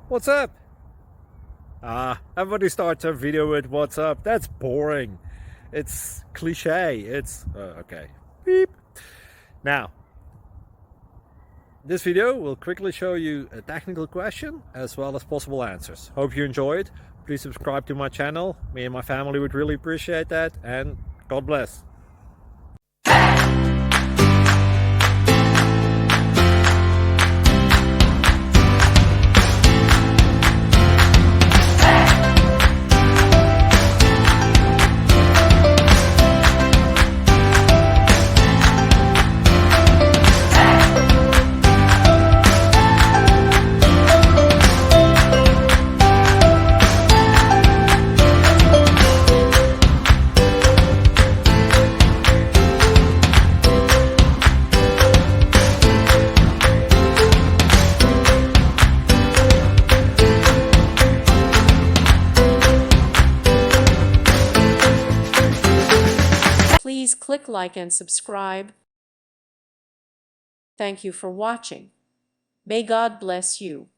What's up? Everybody starts a video with what's up. That's boring. It's cliche. It's okay. Beep. Now, this video will quickly show you a technical question as well as possible answers. Hope you enjoyed. Please subscribe to my channel. Me and my family would really appreciate that, and God bless. Please click like and subscribe. Thank you for watching. May God bless you.